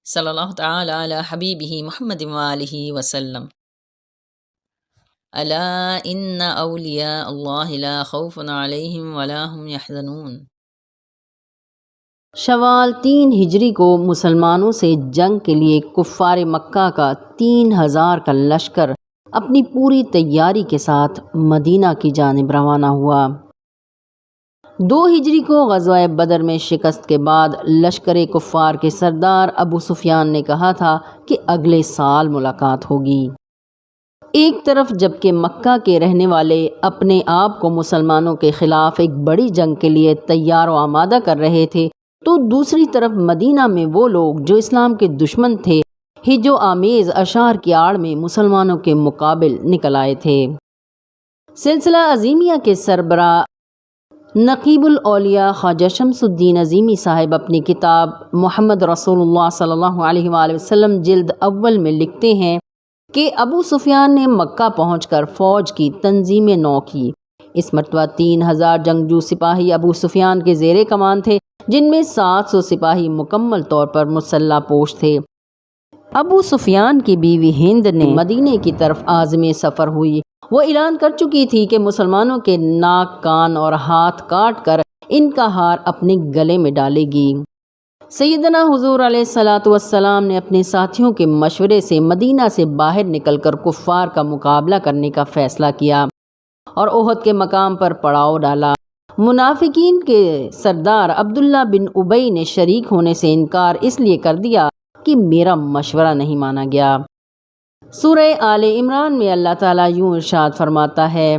صلی اللہ تعالی علی حبیبہ محمد وآلہ وسلم۔ الا ان اولیاء اللہ لا خوف علیہم ولا هم یحزنون۔ شوال 3 ہجری کو مسلمانوں سے جنگ کے لیے کفار مکہ کا 3000 کا لشکر اپنی پوری تیاری کے ساتھ مدینہ کی جانب روانہ ہوا۔ 2 ہجری کو غزوہ بدر میں شکست کے بعد لشکر کفار کے سردار ابو سفیان نے کہا تھا کہ اگلے سال ملاقات ہوگی۔ ایک طرف جبکہ مکہ کے رہنے والے اپنے آپ کو مسلمانوں کے خلاف ایک بڑی جنگ کے لیے تیار و آمادہ کر رہے تھے، تو دوسری طرف مدینہ میں وہ لوگ جو اسلام کے دشمن تھے ہج و آمیز اشعار کی آڑ میں مسلمانوں کے مقابل نکل آئے تھے۔ سلسلہ عظیمیہ کے سربراہ نقیب الاولیاء خواجہ شمس الدین عظیمی صاحب اپنی کتاب محمد رسول اللہ صلی اللہ علیہ وآلہ وسلم جلد اول میں لکھتے ہیں کہ ابو سفیان نے مکہ پہنچ کر فوج کی تنظیم نو کی۔ اس مرتبہ 3000 جنگجو سپاہی ابو سفیان کے زیر کمان تھے، جن میں 700 سپاہی مکمل طور پر مسلح پوش تھے۔ ابو سفیان کی بیوی ہند نے مدینے کی طرف عازم سفر ہوئی۔ وہ اعلان کر چکی تھی کہ مسلمانوں کے ناک، کان اور ہاتھ کاٹ کر ان کا ہار اپنے گلے میں ڈالے گی۔ سیدنا حضور علیہ الصلوۃ والسلام نے اپنے ساتھیوں کے مشورے سے مدینہ سے باہر نکل کر کفار کا مقابلہ کرنے کا فیصلہ کیا اور احد کے مقام پر پڑاؤ ڈالا۔ منافقین کے سردار عبداللہ بن ابی نے شریک ہونے سے انکار اس لیے کر دیا کہ میرا مشورہ نہیں مانا گیا۔ سورہ آل عمران میں اللہ تعالیٰ یوں ارشاد فرماتا ہے،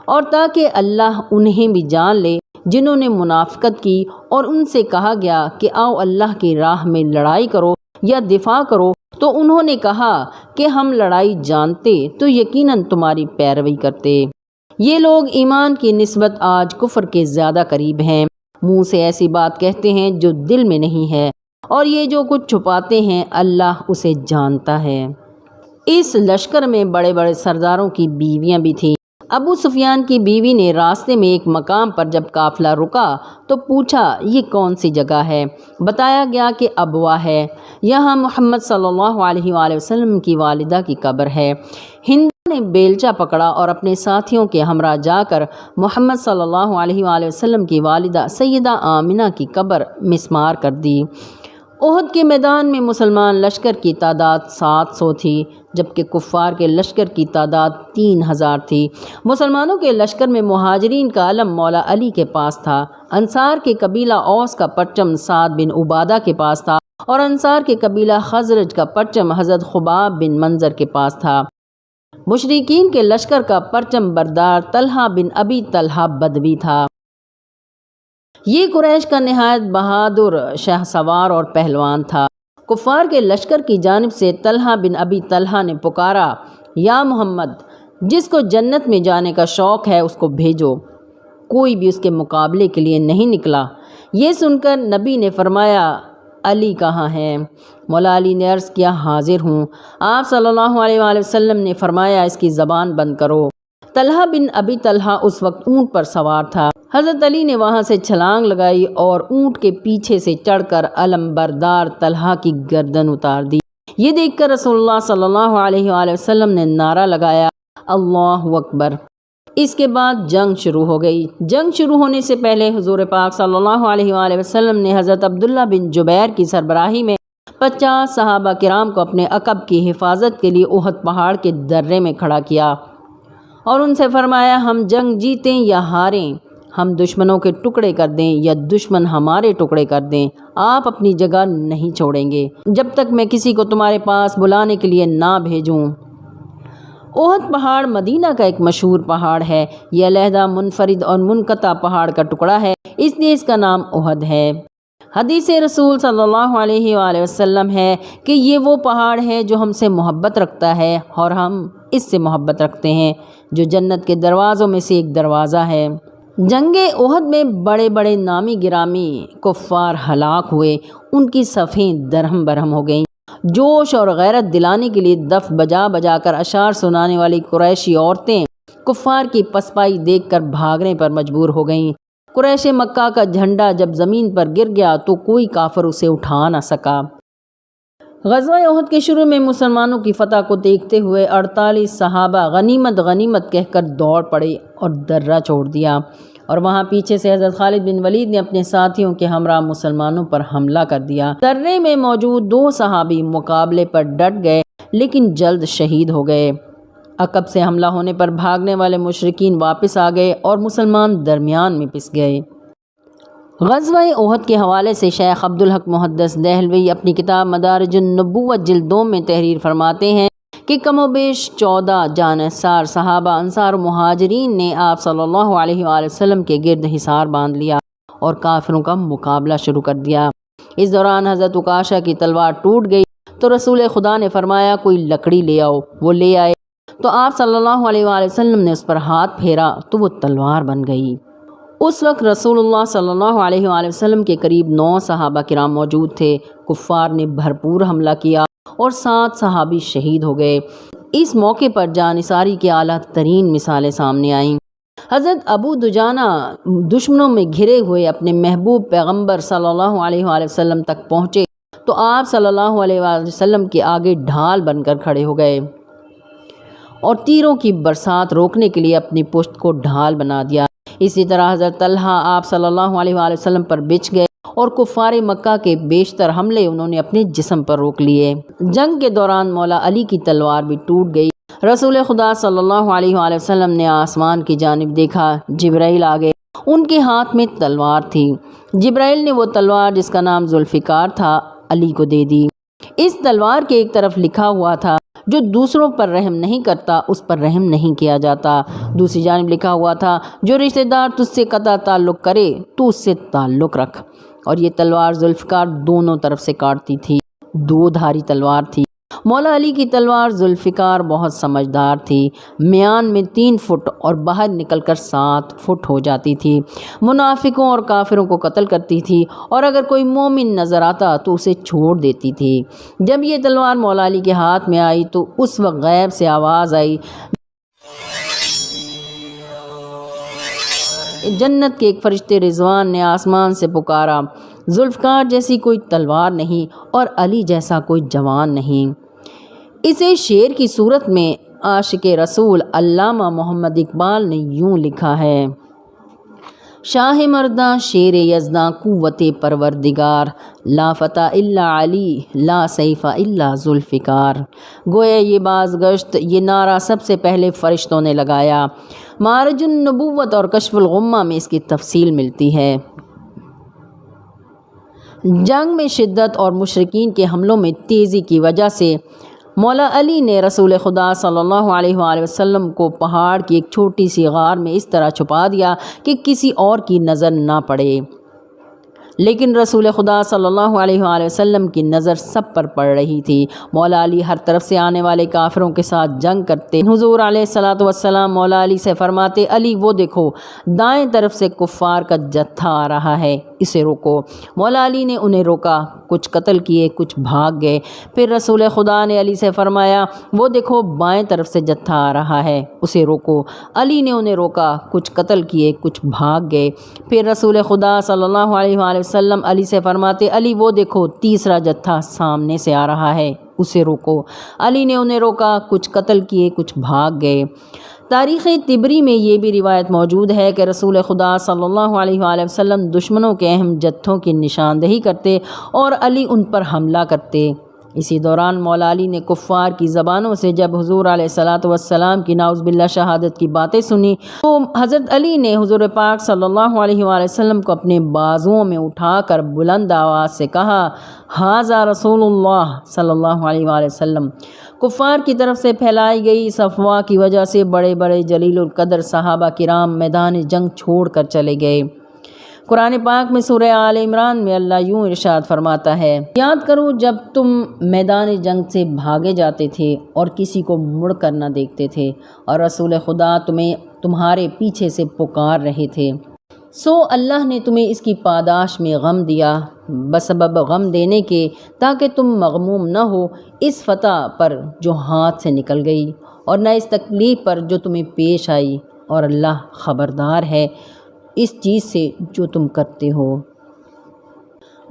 اور تاکہ اللہ انہیں بھی جان لے جنہوں نے منافقت کی اور ان سے کہا گیا کہ آؤ اللہ کی راہ میں لڑائی کرو یا دفاع کرو، تو انہوں نے کہا کہ ہم لڑائی جانتے تو یقیناً تمہاری پیروی کرتے۔ یہ لوگ ایمان کی نسبت آج کفر کے زیادہ قریب ہیں، منہ سے ایسی بات کہتے ہیں جو دل میں نہیں ہے، اور یہ جو کچھ چھپاتے ہیں اللہ اسے جانتا ہے۔ اس لشکر میں بڑے بڑے سرداروں کی بیویاں بھی تھیں۔ ابو سفیان کی بیوی نے راستے میں ایک مقام پر جب قافلہ رکا تو پوچھا یہ کون سی جگہ ہے؟ بتایا گیا کہ ابوا ہے، یہاں محمد صلی اللہ علیہ وآلہ وسلم کی والدہ کی قبر ہے۔ ہند نے بیلچہ پکڑا اور اپنے ساتھیوں کے ہمراہ جا کر محمد صلی اللہ علیہ وآلہ وسلم کی والدہ سیدہ آمنہ کی قبر مسمار کر دی۔ احد کے میدان میں مسلمان لشکر کی تعداد 700 تھی، جبکہ کفار کے لشکر کی تعداد 3000 تھی۔ مسلمانوں کے لشکر میں مہاجرین کا علم مولا علی کے پاس تھا، انصار کے قبیلہ اوس کا پرچم سعد بن عبادہ کے پاس تھا، اور انصار کے قبیلہ خزرج کا پرچم حضرت خباب بن منظر کے پاس تھا۔ مشرکین کے لشکر کا پرچم بردار طلحہ بن ابی طلحہ بدوی تھا۔ یہ قریش کا نہایت بہادر شاہ سوار اور پہلوان تھا۔ کفار کے لشکر کی جانب سے طلحہ بن ابی طلحہ نے پکارا، یا محمد، جس کو جنت میں جانے کا شوق ہے اس کو بھیجو۔ کوئی بھی اس کے مقابلے کے لیے نہیں نکلا۔ یہ سن کر نبی نے فرمایا، علی کہاں ہے؟ مولا علی نے عرض کیا، حاضر ہوں۔ آپ صلی اللہ علیہ وآلہ وسلم نے فرمایا، اس کی زبان بند کرو۔ طلحہ بن ابی طلحہ اس وقت اونٹ پر سوار تھا۔ حضرت علی نے وہاں سے چھلانگ لگائی اور اونٹ کے پیچھے سے چڑھ کر علم بردار طلحہ کی گردن اتار دی۔ یہ دیکھ کر رسول اللہ صلی اللہ علیہ وآلہ وسلم نے نعرہ لگایا، اللہ اکبر۔ اس کے بعد جنگ شروع ہو گئی۔ جنگ شروع ہونے سے پہلے حضور پاک صلی اللہ علیہ وآلہ وسلم نے حضرت عبداللہ بن جبیر کی سربراہی میں 50 صحابہ کرام کو اپنے عقب کی حفاظت کے لیے احد پہاڑ کے درے میں کھڑا کیا اور ان سے فرمایا، ہم جنگ جیتیں یا ہاریں، ہم دشمنوں کے ٹکڑے کر دیں یا دشمن ہمارے ٹکڑے کر دیں، آپ اپنی جگہ نہیں چھوڑیں گے جب تک میں کسی کو تمہارے پاس بلانے کے لیے نہ بھیجوں۔ احد پہاڑ مدینہ کا ایک مشہور پہاڑ ہے۔ یہ علیحدہ منفرد اور منقطع پہاڑ کا ٹکڑا ہے، اس لیے اس کا نام احد ہے۔ حدیث رسول صلی اللہ علیہ وآلہ وسلم ہے کہ یہ وہ پہاڑ ہے جو ہم سے محبت رکھتا ہے اور ہم اس سے محبت رکھتے ہیں، جو جنت کے دروازوں میں سے ایک دروازہ ہے۔ جنگ احد میں بڑے بڑے نامی گرامی کفار ہلاک ہوئے، ان کی صفیں درہم برہم ہو گئیں۔ جوش اور غیرت دلانے کے لیے دف بجا بجا کر اشعار سنانے والی قریشی عورتیں کفار کی پسپائی دیکھ کر بھاگنے پر مجبور ہو گئیں۔ قریش مکہ کا جھنڈا جب زمین پر گر گیا تو کوئی کافر اسے اٹھا نہ سکا۔ غزوہ احد کے شروع میں مسلمانوں کی فتح کو دیکھتے ہوئے 48 صحابہ غنیمت غنیمت کہہ کر دوڑ پڑے اور درہ چھوڑ دیا، اور وہاں پیچھے سے حضرت خالد بن ولید نے اپنے ساتھیوں کے ہمراہ مسلمانوں پر حملہ کر دیا۔ درے میں موجود 2 صحابی مقابلے پر ڈٹ گئے لیکن جلد شہید ہو گئے۔ عقب سے حملہ ہونے پر بھاگنے والے مشرکین واپس آ گئے اور مسلمان درمیان میں پس گئے۔ غزوہ احد کے حوالے سے شیخ عبدالحق محدث دہلوی اپنی کتاب مدارج النبوت جلد 2 میں تحریر فرماتے ہیں کہ کم و بیش 14 جانحصار صحابہ انصار و مہاجرین نے آپ صلی اللہ علیہ وآلہ وسلم کے گرد حصار باندھ لیا اور کافروں کا مقابلہ شروع کر دیا۔ اس دوران حضرت عکاشہ کی تلوار ٹوٹ گئی تو رسول خدا نے فرمایا کوئی لکڑی لے آؤ، وہ لے آئے تو آپ صلی اللہ علیہ وآلہ وسلم نے اس پر ہاتھ پھیرا تو وہ تلوار بن گئی۔ اس وقت رسول اللہ صلی اللہ علیہ وآلہ وسلم کے قریب 9 صحابہ کرام موجود تھے۔ کفار نے بھرپور حملہ کیا اور 7 صحابی شہید ہو گئے۔ اس موقع پر جانثاری کی اعلیٰ ترین مثالیں سامنے آئیں۔ حضرت ابو دجانہ دشمنوں میں گھرے ہوئے اپنے محبوب پیغمبر صلی اللہ علیہ وآلہ وسلم تک پہنچے تو آپ صلی اللہ علیہ وآلہ وسلم کے آگے ڈھال بن کر کھڑے ہو گئے اور تیروں کی برسات روکنے کے لیے اپنی پشت کو ڈھال بنا دیا۔ اسی طرح حضرت طلحہ آپ صلی اللہ علیہ وآلہ وسلم پر بچ گئے اور کفار مکہ کے بیشتر حملے انہوں نے اپنے جسم پر روک لیے۔ جنگ کے دوران مولا علی کی تلوار بھی ٹوٹ گئی۔ رسول خدا صلی اللہ علیہ وآلہ وسلم نے آسمان کی جانب دیکھا، جبرائیل آ گئے، ان کے ہاتھ میں تلوار تھی۔ جبرائیل نے وہ تلوار جس کا نام ذوالفقار تھا علی کو دے دی۔ اس تلوار کے ایک طرف لکھا ہوا تھا جو دوسروں پر رحم نہیں کرتا اس پر رحم نہیں کیا جاتا، دوسری جانب لکھا ہوا تھا جو رشتہ دار تجھ سے قطع تعلق کرے تو اس سے تعلق رکھ۔ اور یہ تلوار ذوالفقار دونوں طرف سے کاٹتی تھی، 2 دھاری تلوار تھی۔ مولا علی کی تلوار ذوالفقار بہت سمجھدار تھی، میان میں 3 فٹ اور باہر نکل کر 7 فٹ ہو جاتی تھی۔ منافقوں اور کافروں کو قتل کرتی تھی اور اگر کوئی مومن نظر آتا تو اسے چھوڑ دیتی تھی۔ جب یہ تلوار مولا علی کے ہاتھ میں آئی تو اس وقت غیب سے آواز آئی، جنت کے ایک فرشتے رضوان نے آسمان سے پکارا، ذوالفقار جیسی کوئی تلوار نہیں اور علی جیسا کوئی جوان نہیں۔ اسے شعر کی صورت میں عاشق رسول علامہ محمد اقبال نے یوں لکھا ہے: شاہ مرداں شیر یزداں قوت پروردگار، لا فتح الا علی لا سیف الا ذوالفقار۔ گویا یہ بازگشت، یہ نعرہ سب سے پہلے فرشتوں نے لگایا۔ معارج النبوت اور کشف الغمہ میں اس کی تفصیل ملتی ہے۔ جنگ میں شدت اور مشرکین کے حملوں میں تیزی کی وجہ سے مولا علی نے رسول خدا صلی اللہ علیہ وآلہ وسلم کو پہاڑ کی ایک چھوٹی سی غار میں اس طرح چھپا دیا کہ کسی اور کی نظر نہ پڑے، لیکن رسول خدا صلی اللہ علیہ وآلہ وسلم کی نظر سب پر پڑ رہی تھی۔ مولا علی ہر طرف سے آنے والے کافروں کے ساتھ جنگ کرتے۔ حضور علیہ الصلوۃ والسلام مولا علی سے فرماتے، علی وہ دیکھو دائیں طرف سے کفار کا جتھا آ رہا ہے، اسے روکو۔ مولا علی نے انہیں روکا، کچھ قتل کیے، کچھ بھاگ گئے۔ پھر رسول خدا نے علی سے فرمایا، وہ دیکھو بائیں طرف سے جتھا آ رہا ہے، اسے روکو۔ علی نے انہیں روکا، کچھ قتل کیے، کچھ بھاگ گئے۔ پھر رسول خدا صلی اللہ علیہ وآلہ وسلم علی سے فرماتے، علی وہ دیکھو تیسرا جتھا سامنے سے آ رہا ہے، اسے روکو۔ علی نے انہیں روکا، کچھ قتل کیے، کچھ بھاگ گئے۔ تاریخ طبری میں یہ بھی روایت موجود ہے کہ رسول خدا صلی اللہ علیہ وآلہ وسلم دشمنوں کے اہم جتھوں کی نشاندہی کرتے اور علی ان پر حملہ کرتے۔ اسی دوران مولا علی نے کفار کی زبانوں سے جب حضور علیہ الصلوۃ والسلام کی نعوذ باللہ شہادت کی باتیں سنی تو حضرت علی نے حضور پاک صلی اللہ علیہ وآلہ وسلم کو اپنے بازوؤں میں اٹھا کر بلند آواز سے کہا، ھذا رسول اللہ صلی اللہ علیہ وآلہ وسلم۔ کفار کی طرف سے پھیلائی گئی اس افواہ کی وجہ سے بڑے بڑے جلیل القدر صحابہ کرام میدان جنگ چھوڑ کر چلے گئے۔ قرآن پاک میں سورہ آل عمران میں اللہ یوں ارشاد فرماتا ہے، یاد کرو جب تم میدان جنگ سے بھاگے جاتے تھے اور کسی کو مڑ کر نہ دیکھتے تھے اور رسول خدا تمہیں تمہارے پیچھے سے پکار رہے تھے، سو اللہ نے تمہیں اس کی پاداش میں غم دیا، بسبب غم دینے کے تاکہ تم مغموم نہ ہو اس فتح پر جو ہاتھ سے نکل گئی اور نہ اس تکلیف پر جو تمہیں پیش آئی، اور اللہ خبردار ہے اس چیز سے جو تم کرتے ہو۔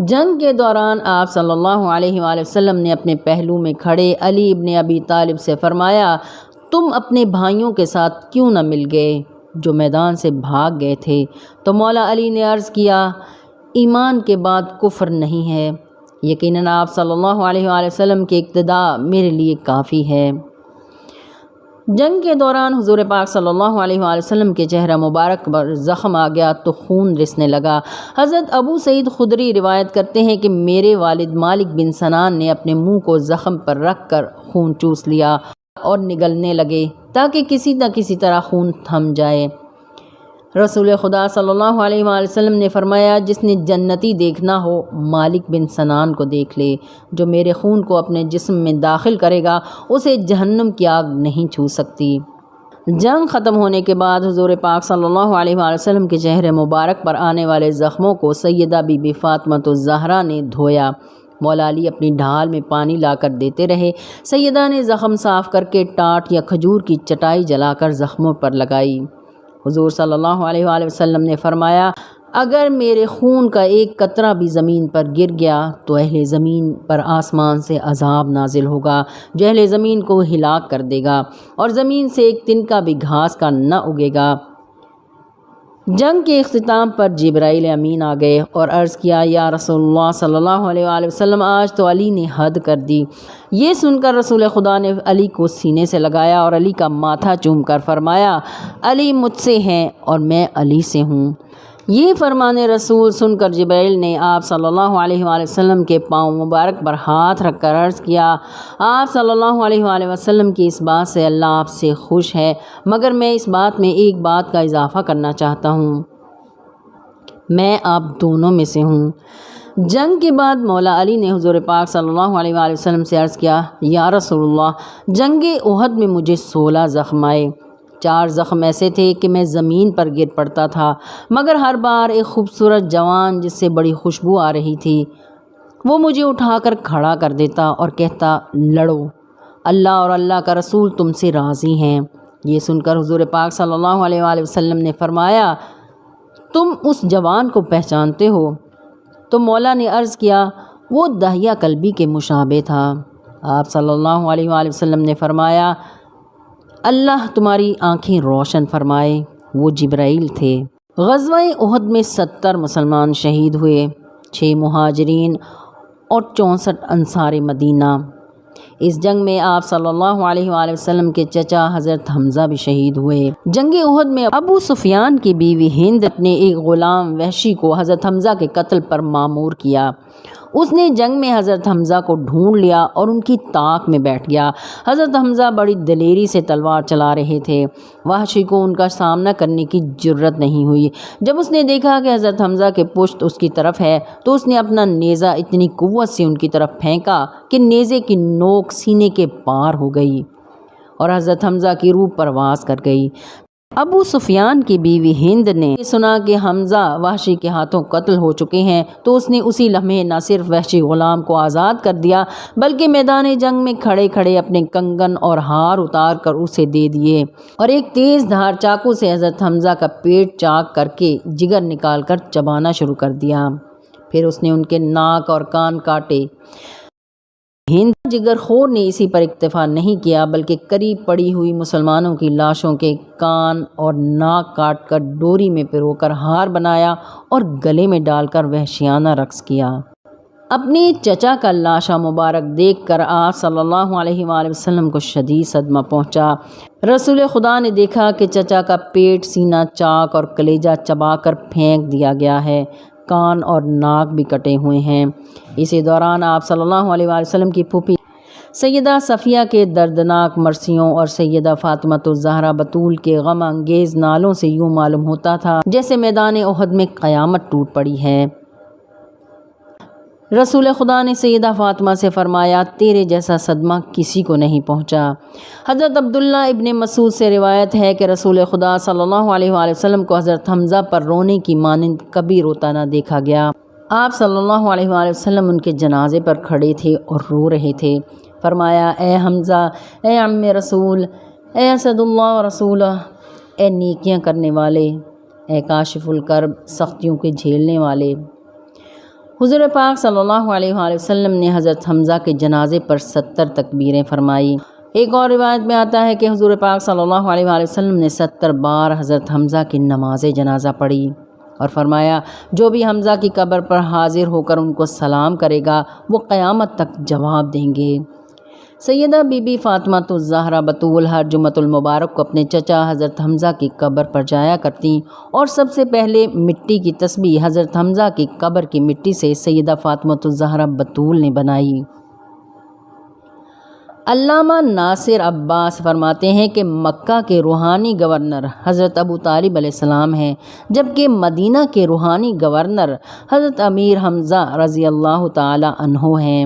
جنگ کے دوران آپ صلی اللہ علیہ وآلہ وسلم نے اپنے پہلو میں کھڑے علی ابن ابی طالب سے فرمایا، تم اپنے بھائیوں کے ساتھ کیوں نہ مل گئے جو میدان سے بھاگ گئے تھے؟ تو مولا علی نے عرض کیا، ایمان کے بعد کفر نہیں ہے، یقیناً آپ صلی اللہ علیہ وآلہ وسلم کی اقتداء میرے لیے کافی ہے۔ جنگ کے دوران حضور پاک صلی اللہ علیہ وآلہ وسلم کے چہرہ مبارک پر زخم آ گیا تو خون رسنے لگا۔ حضرت ابو سعید خدری روایت کرتے ہیں کہ میرے والد مالک بن سنان نے اپنے منہ کو زخم پر رکھ کر خون چوس لیا اور نگلنے لگے تاکہ کسی نہ کسی طرح خون تھم جائے۔ رسول خدا صلی اللہ علیہ وآلہ وسلم نے فرمایا، جس نے جنتی دیکھنا ہو مالک بن سنان کو دیکھ لے، جو میرے خون کو اپنے جسم میں داخل کرے گا اسے جہنم کی آگ نہیں چھو سکتی۔ جنگ ختم ہونے کے بعد حضور پاک صلی اللہ علیہ وآلہ وسلم کے چہرے مبارک پر آنے والے زخموں کو سیدہ بی بی فاطمہ الزہرا نے دھویا۔ مولا علی اپنی ڈھال میں پانی لا کر دیتے رہے۔ سیدہ نے زخم صاف کر کے ٹاٹ یا کھجور کی چٹائی جلا کر زخموں پر لگائی۔ حضور صلی اللہ علیہ وآلہ وسلم نے فرمایا، اگر میرے خون کا ایک قطرہ بھی زمین پر گر گیا تو اہل زمین پر آسمان سے عذاب نازل ہوگا جو اہل زمین کو ہلاک کر دے گا، اور زمین سے ایک تنکا بھی گھاس کا نہ اگے گا۔ جنگ کے اختتام پر جبرائیل امین آ گئے اور عرض کیا، یا رسول اللہ صلی اللہ علیہ وآلہ وسلم، آج تو علی نے حد کر دی۔ یہ سن کر رسول خدا نے علی کو سینے سے لگایا اور علی کا ماتھا چوم کر فرمایا، علی مجھ سے ہیں اور میں علی سے ہوں۔ یہ فرمان رسول سن کر جبرائیل نے آپ صلی اللہ علیہ وآلہ وسلم کے پاؤں مبارک پر ہاتھ رکھ کر عرض کیا، آپ صلی اللہ علیہ وآلہ وسلم کی اس بات سے اللہ آپ سے خوش ہے، مگر میں اس بات میں ایک بات کا اضافہ کرنا چاہتا ہوں، میں آپ دونوں میں سے ہوں۔ جنگ کے بعد مولا علی نے حضور پاک صلی اللہ علیہ وآلہ وسلم سے عرض کیا، یا رسول اللہ، جنگ احد میں مجھے 16 زخم آئے۔ 4 زخم ایسے تھے کہ میں زمین پر گر پڑتا تھا، مگر ہر بار ایک خوبصورت جوان جس سے بڑی خوشبو آ رہی تھی وہ مجھے اٹھا کر کھڑا کر دیتا اور کہتا، لڑو، اللہ اور اللہ کا رسول تم سے راضی ہیں۔ یہ سن کر حضور پاک صلی اللہ علیہ وآلہ وسلم نے فرمایا، تم اس جوان کو پہچانتے ہو؟ تو مولا نے عرض کیا، وہ داہیہ قلبی کے مشابہ تھا۔ آپ صلی اللہ علیہ وآلہ وسلم نے فرمایا، اللہ تمہاری آنکھیں روشن فرمائے، وہ جبرائیل تھے۔ غزوہ احد میں 70 مسلمان شہید ہوئے، 6 مہاجرین اور 64 انصار مدینہ۔ اس جنگ میں آپ صلی اللہ علیہ وآلہ وسلم کے چچا حضرت حمزہ بھی شہید ہوئے۔ جنگ احد میں ابو سفیان کی بیوی ہند نے ایک غلام وحشی کو حضرت حمزہ کے قتل پر مامور کیا۔ اس نے جنگ میں حضرت حمزہ کو ڈھونڈ لیا اور ان کی طاق میں بیٹھ گیا۔ حضرت حمزہ بڑی دلیری سے تلوار چلا رہے تھے، وحشی کو ان کا سامنا کرنے کی جرت نہیں ہوئی۔ جب اس نے دیکھا کہ حضرت حمزہ کے پشت اس کی طرف ہے تو اس نے اپنا نیزہ اتنی قوت سے ان کی طرف پھینکا کہ نیزے کی نوک سینے کے پار ہو گئی اور حضرت حمزہ کی روح پرواز کر گئی۔ ابو سفیان کی بیوی ہند نے سنا کہ حمزہ وحشی کے ہاتھوں قتل ہو چکے ہیں تو اس نے اسی لمحے نہ صرف وحشی غلام کو آزاد کر دیا بلکہ میدان جنگ میں کھڑے کھڑے اپنے کنگن اور ہار اتار کر اسے دے دیے اور ایک تیز دھار چاقو سے حضرت حمزہ کا پیٹ چاک کر کے جگر نکال کر چبانا شروع کر دیا۔ پھر اس نے ان کے ناک اور کان کاٹے۔ ہند جگر خور نے اسی پر اکتفا نہیں کیا بلکہ قریب پڑی ہوئی مسلمانوں کی لاشوں کے کان اور ناک کاٹ کر ڈوری میں پرو کر ہار بنایا اور گلے میں ڈال کر وحشیانہ رقص کیا۔ اپنے چچا کا لاشا مبارک دیکھ کر آپ صلی اللہ علیہ وآلہ وسلم کو شدید صدمہ پہنچا۔ رسول خدا نے دیکھا کہ چچا کا پیٹ، سینہ چاک اور کلیجہ چبا کر پھینک دیا گیا ہے، کان اور ناک بھی کٹے ہوئے ہیں۔ اسی دوران آپ صلی اللہ علیہ وآلہ وسلم کی پھوپھی سیدہ صفیہ کے دردناک مرثیوں اور سیدہ فاطمہ الزہرا بطول کے غم انگیز نالوں سے یوں معلوم ہوتا تھا جیسے میدان احد میں قیامت ٹوٹ پڑی ہے۔ رسول خدا نے سیدہ فاطمہ سے فرمایا، تیرے جیسا صدمہ کسی کو نہیں پہنچا۔ حضرت عبداللہ ابن مسعود سے روایت ہے کہ رسول خدا صلی اللہ علیہ وآلہ وسلم کو حضرت حمزہ پر رونے کی مانند کبھی روتا نہ دیکھا گیا۔ آپ صلی اللہ علیہ وآلہ وسلم ان کے جنازے پر کھڑے تھے اور رو رہے تھے۔ فرمایا، اے حمزہ، اے عم رسول، اے اسد اللہ و رسولہ، اے نیکیاں کرنے والے، اے کاشف الکرب، سختیوں کے جھیلنے والے، حضور پاک صلی اللہ علیہ وآلہ وسلم نے حضرت حمزہ کے جنازے پر 70 تکبیریں فرمائی۔ ایک اور روایت میں آتا ہے کہ حضور پاک صلی اللہ علیہ وآلہ وسلم نے 70 بار حضرت حمزہ کی نماز جنازہ پڑھی اور فرمایا جو بھی حمزہ کی قبر پر حاضر ہو کر ان کو سلام کرے گا وہ قیامت تک جواب دیں گے۔ سیدہ بی بی فاطمہ الزہرا بطول ہر جمعۃ المبارک کو اپنے چچا حضرت حمزہ کی قبر پر جایا کرتیں اور سب سے پہلے مٹی کی تسبیح حضرت حمزہ کی قبر کی مٹی سے سیدہ فاطمہ الزہرا بطول نے بنائی۔ علامہ ناصر عباس فرماتے ہیں کہ مکہ کے روحانی گورنر حضرت ابو طالب علیہ السلام ہیں، جبکہ مدینہ کے روحانی گورنر حضرت امیر حمزہ رضی اللہ تعالی عنہ ہیں۔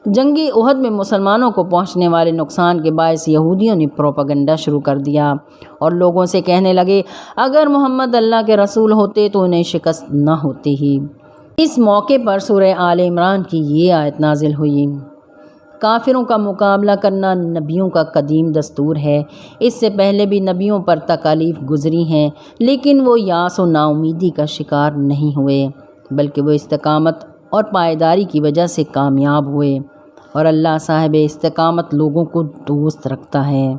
جنگی احد میں مسلمانوں کو پہنچنے والے نقصان کے باعث یہودیوں نے پروپیگنڈا شروع کر دیا اور لوگوں سے کہنے لگے اگر محمد اللہ کے رسول ہوتے تو انہیں شکست نہ ہوتی ہی۔ اس موقع پر سورہ آل عمران کی یہ آیت نازل ہوئی، کافروں کا مقابلہ کرنا نبیوں کا قدیم دستور ہے، اس سے پہلے بھی نبیوں پر تکالیف گزری ہیں لیکن وہ یاس و ناامیدی کا شکار نہیں ہوئے بلکہ وہ استقامت اور پائیداری کی وجہ سے کامیاب ہوئے، اور اللہ صاحب استقامت لوگوں کو دوست رکھتا ہے۔